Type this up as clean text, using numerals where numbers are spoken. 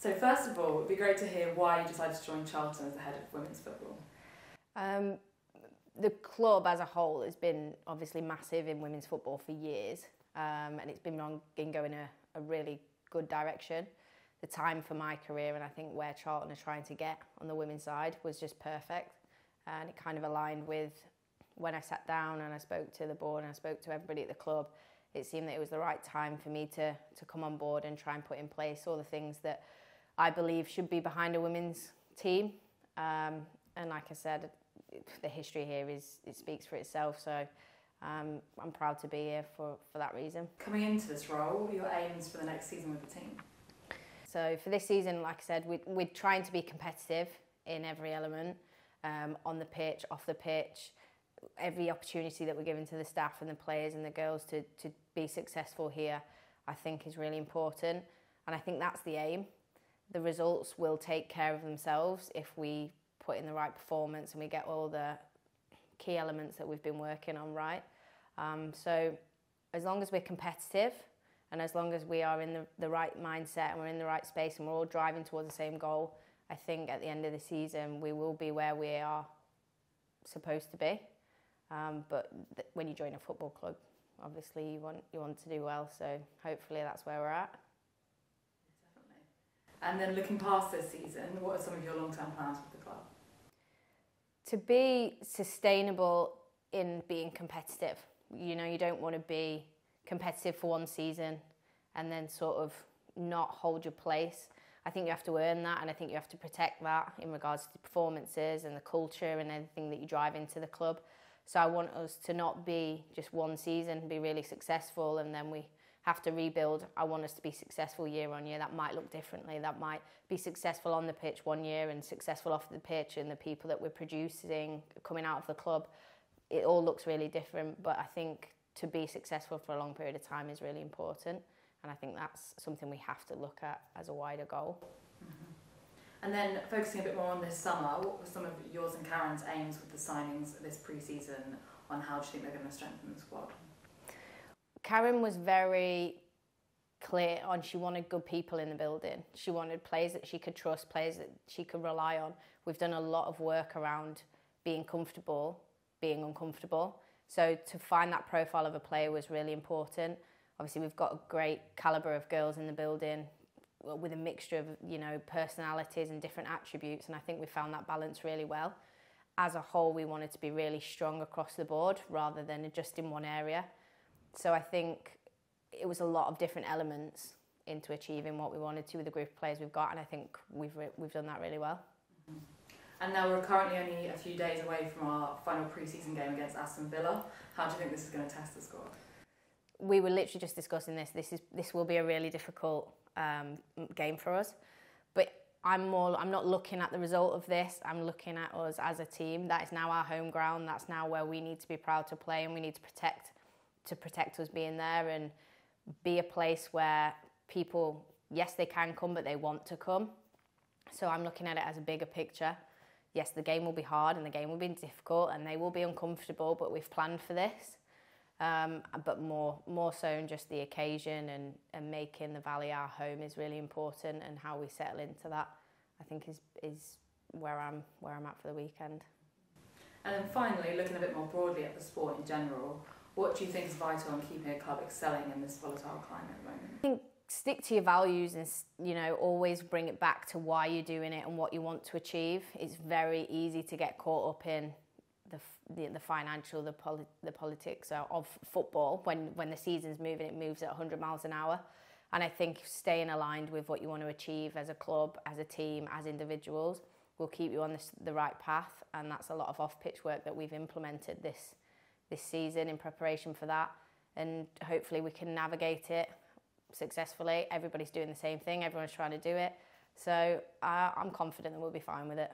So first of all, it would be great to hear why you decided to join Charlton as the head of women's football. The club as a whole has been obviously massive in women's football for years, and it's been going a really good direction. The time for my career, and I think where Charlton are trying to get on the women's side, was just perfect, and it kind of aligned with when I sat down and I spoke to the board and I spoke to everybody at the club. It seemed that it was the right time for me to come on board and try and put in place all the things that I believe should be behind a women's team. And like I said, the history here it speaks for itself. So I'm proud to be here for that reason. Coming into this role, what are your aims for the next season with the team? So for this season, like I said, we're trying to be competitive in every element, on the pitch, off the pitch. Every opportunity that we're giving to the staff and the players and the girls to be successful here, I think is really important. And I think that's the aim. The results will take care of themselves if we put in the right performance and we get all the key elements that we've been working on right. So as long as we're competitive and as long as we are in the right mindset and we're in the right space and we're all driving towards the same goal, I think at the end of the season we will be where we are supposed to be. But when you join a football club, obviously you want to do well. So hopefully that's where we're at. Definitely. And then looking past this season, what are some of your long-term plans with the club? To be sustainable in being competitive. You know, you don't want to be competitive for one season and then sort of not hold your place. I think you have to earn that, and I think you have to protect that in regards to the performances and the culture and everything that you drive into the club. So I want us to not be just one season, be really successful, and then we have to rebuild. I want us to be successful year on year. That might look differently. That might be successful on the pitch one year and successful off the pitch, and the people that we're producing coming out of the club, it all looks really different. But I think to be successful for a long period of time is really important, and I think that's something we have to look at as a wider goal. Mm-hmm. And then focusing a bit more on this summer, what were some of yours and Karen's aims with the signings this pre-season? On how do you think they're going to strengthen the squad? Karen was very clear on she wanted good people in the building. She wanted players that she could trust, players that she could rely on. We've done a lot of work around being comfortable, being uncomfortable. So to find that profile of a player was really important. Obviously, we've got a great calibre of girls in the building with a mixture of, you know, personalities and different attributes, and I think we found that balance really well. As a whole, we wanted to be really strong across the board rather than just in one area. So I think it was a lot of different elements into achieving what we wanted to with the group of players we've got, and I think we've done that really well. Mm-hmm. And now we're currently only a few days away from our final pre-season game against Aston Villa. How do you think this is going to test the squad? We were literally just discussing this. This will be a really difficult game for us, but I'm not looking at the result of this. I'm looking at us as a team. That is now our home ground. That's now where we need to be proud to play, and we need to protect us being there and be a place where people, yes, they can come, but they want to come. So I'm looking at it as a bigger picture. Yes, the game will be hard and the game will be difficult and they will be uncomfortable, but we've planned for this. But more so in just the occasion and making the Valley our home is really important, and how we settle into that, I think is where I'm at for the weekend. And then finally, looking a bit more broadly at the sport in general, what do you think is vital in keeping a club excelling in this volatile climate at the moment? I think stick to your values and, you know, always bring it back to why you're doing it and what you want to achieve. It's very easy to get caught up in the financial, the politics of football. When the season's moving, it moves at 100 miles an hour. And I think staying aligned with what you want to achieve as a club, as a team, as individuals, will keep you on the right path. And that's a lot of off-pitch work that we've implemented this season in preparation for that. And hopefully we can navigate it successfully. Everybody's doing the same thing. Everyone's trying to do it. So I'm confident that we'll be fine with it.